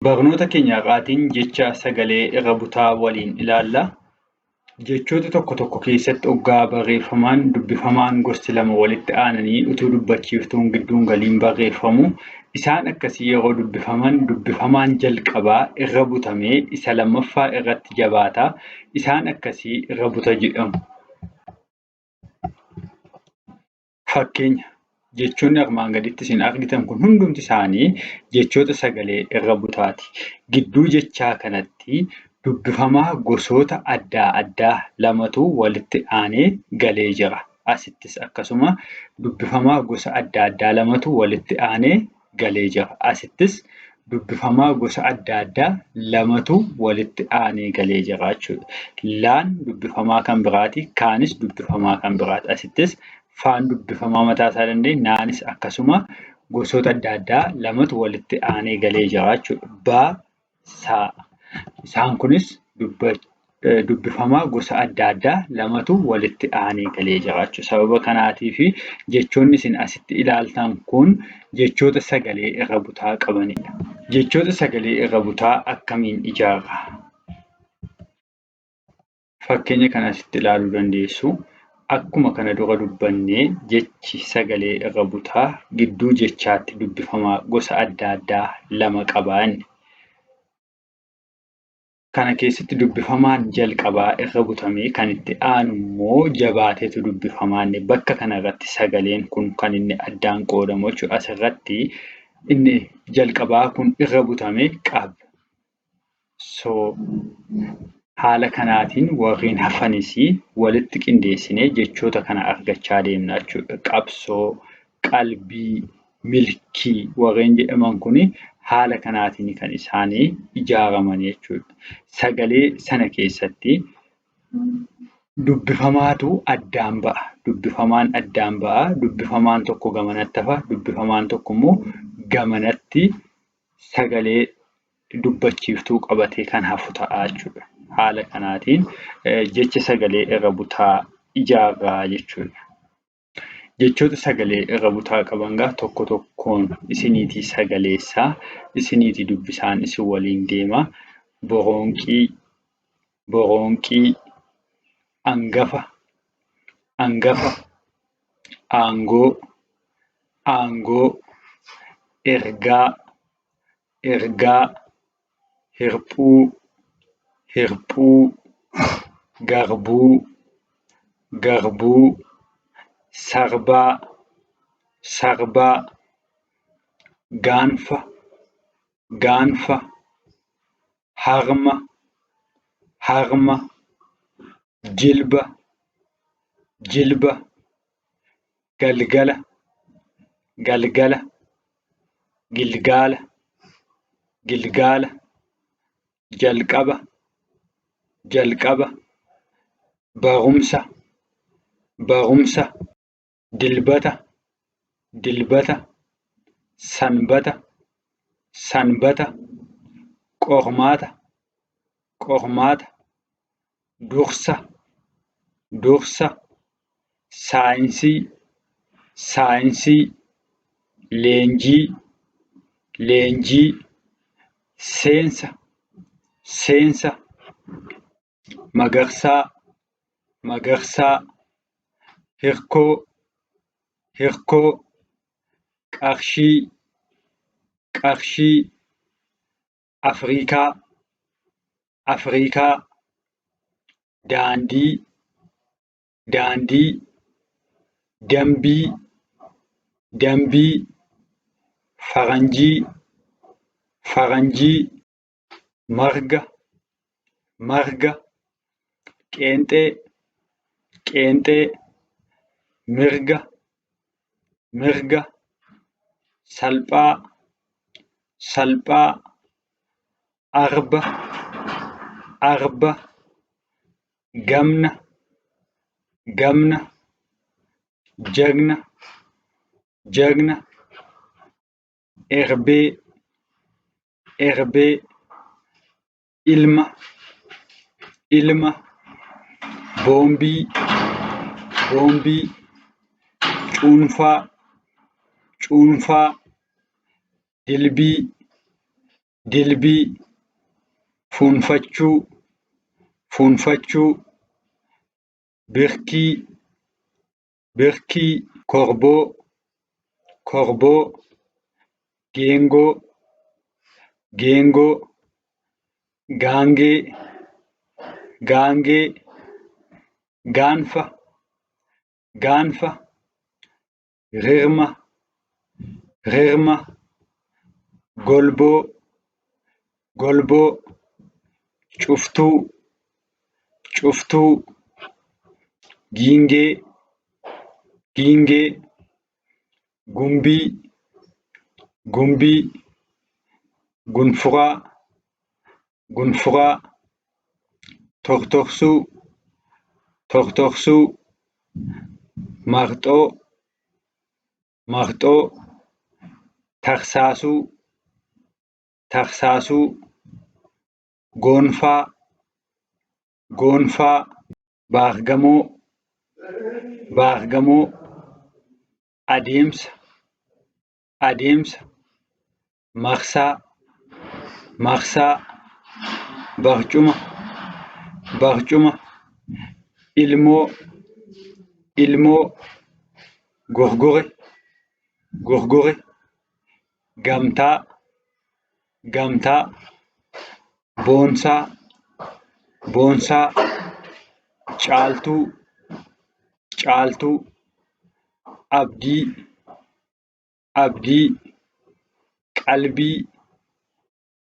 Barnoota keenya har'aatiin jecha sagalee irra butaa waliin ilaalla. Jechoota tokko keessatti oggaa barreeffamaan dubbifamaan gosti lama walitti aananii utuu dubbachiiftuun gidduun galiin barreeffamu. Isaan akkasii yeroo dubbifaman dubbifamaan jalqabaa irra butamee isa lammaffaa irratti jabaata. Isaan akkasii irra buta jedhamu. Fakkeenya jechoonni armaan gaditti isin argitan kun hundumti isaanii jechoota sagalee irra butaati. Gidduu jechaa kanatti dubbifamaa gosoota adda addaa lamatu walitti aanee galee jira. Asittis akkasuma dubbifamaa gosa adda addaa lamatu walitti aanee galee jira. Asittis dubbifamaa gosa adda addaa lamatu walitti aanee galee jira jechuudha. Laan dubbifamaa kan biraati, kaanis dubbifamaa kan biraati. Asittis faan dubbifamaa mataa isaa danda'e, naanis akkasuma gosoota adda addaa lamatu walitti aanee galee jira jechuudha. Baa, saa. Isaan kunis dubbifamaa gosa adda addaa lamatu walitti aanee galee jira jechuudha. Sababa kanaatiif jechoonni isin asitti ilaaltan kun jechoota sagalee irra butaa qabanidha. Jechoota sagalee irra butaa akkamiin ijaarra? Fakkeenya kana asitti ilaaluu dandeessu. Akkuma kana dura dubbannee jechi sagalee irra butaa gidduu jechaatti dubbifamaa gosa adda addaa lama qabaan. Kana keessatti dubbifamaan jalqabaa irra butamee kan itti aanu immoo jabaateetu dubbifamaan. Bakka kanarratti sagaleen kun kan inni addaan qoodamu jechuudha. Asirratti inni jalqabaa kun irra butamee qab. Haala kanaatiin warreen hafanis walitti qindeessinee jechoota kana argachaa deemna jechuudha. Qabsoo, qalbii, milkii warreen jedhaman kun haala kanaatiin kan isaanii ijaaraman jechuudha. Sagalee sana keessatti dubbifamaatu addaan ba'a. Dubbifamaan addaan ba'a. Dubbifamaan tokko gamanatti hafa. Dubbifamaan tokko immoo gamanatti sagalee dubbachiiftuu qabatee kan hafu ta'a jechuudha. Haala kanaatiin jecha sagalee irra butaa ijaarraa jechuudha. Jechoota sagalee irra butaa qaban tokko tokkoon isiniitii sagaleessaa, isiniitii dubbisaan isin waliin deema. Boronqii, boronqii, angafa, angafa, aangoo, aangoo, ergaa, ergaa, hirphuu, hirphuu, garbuu, garbuu, sarbaa, sarbaa, gaanfa, gaanfa, harma, harma, jilba, jilba, galgala, galgala, gilgaala, gilgaala, jalqaba, jalqaba, barumsa, barumsa, dilbata, dilbata, sanbata, sanbata, qormaata, qormaata, dursa, dursa, saayinsii, saayinsii, leenjii, leenjii, seensa, seensa, magarsaa, magarsaa, hirkoo, hirkoo, qarshii, qarshii, Afrikaa, Afrikaa, daandii, daandii, dambii, dambii, faranjii, faranjii, marga, marga, qeenxee, qeenxee, mirga, mirga, salphaa, salphaa, arba, arba, gamna, gamna, jagna, jagna, erbee, erbee, ilma, ilma, boombii, boombii, cuunfaa, cuunfaa, dilbii, dilbii, fuunfachuu, birkii, korboo, geengoo, gaangee, gaanfa, rirma, golboo, cuftuu, giingee, gumbii, gunfuraa, tortorsuu, marxoo, tarsaasuu, goonfaa, baargamoo, adeemsa, marsaa, barcuma, ilmoo, gorgore, gamtaa, boonsaa, caaltuu, abdii,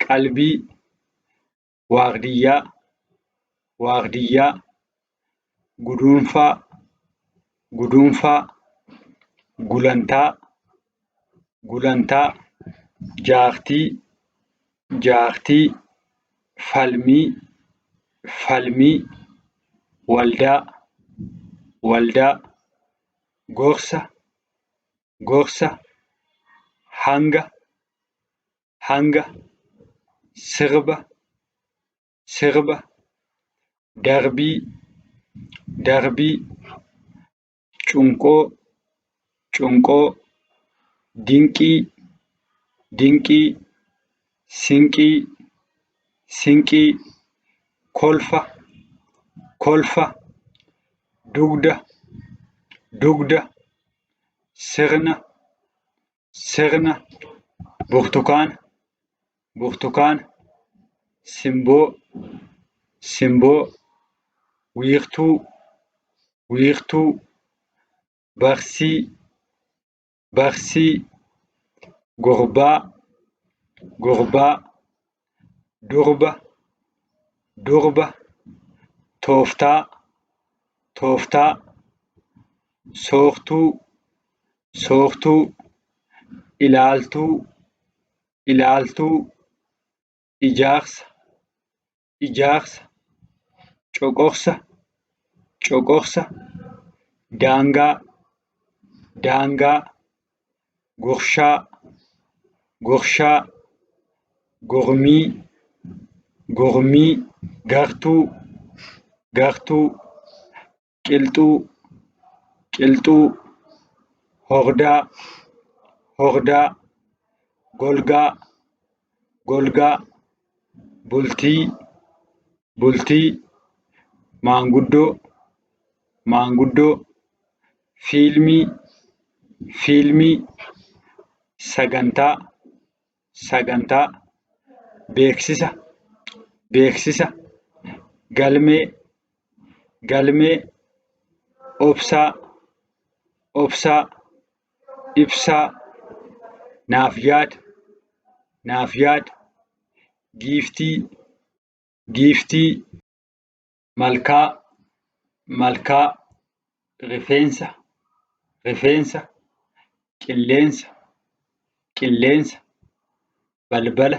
qalbii, waardiyyaa, guduunfaa, gulantaa, jaartii, falmii, waldaa, gorsa, hanga, sirba, darbii, cunqoo, dinqii, sinqii, kolfa, dugda, sirna, burtukaana, simboo, wiirtuu, barsii, gorbaa, durba, tooftaa, soortuu, ilaaltuu, ijaarsa, coqorsa, daangaa, gorshaa, gormii, gartuu, qilxuu, hordaa, golgaa, bultii, maanguddoo, fiilmii, sagantaa, beeksisa, galmee, obsaa, ibsaa, naaf yaada, giiftii, malkaa, rifeensa, qilleensa, balbala,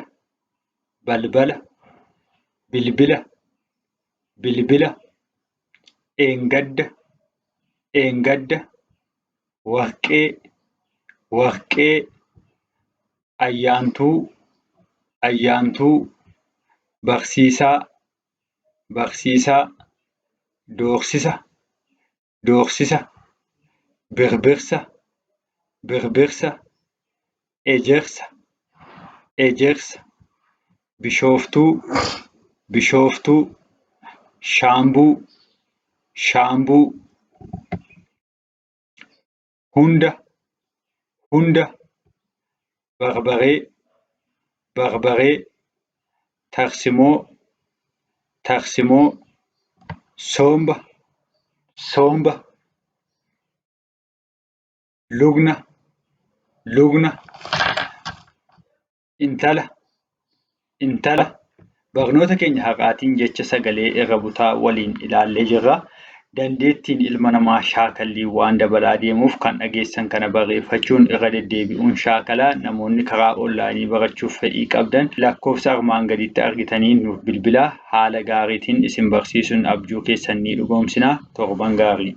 bilbila, eengadda, warqee, ayyaantuu, barsiisaa, doorsisa, birbirsa, ejersa, bishooftuu, bishooftuu, shaambuu, shaambuu, hunda, hunda, barbaree, barbaree, tarsimoo, tarsimoo, soomba, soomba, lugna, lugna, intala, intala. Barnoota keenya har'aatiin jecha sagalee irra butaa waliin ilaallee jirra. Dandeettiin ilma namaa shaakallii waan dabalaa deemuuf kan dhageessan kana barreeffachuun irra deddeebi'uun shaakalaa. Namoonni karaa onlaayinii barachuuf fedhii qabdan lakkoofsa armaan gaditti argitaniin nuuf bilbilaa. Haala gaariitiin isin barsiisuun abjuu keessan ni dhugoomsina. Torban gaarii.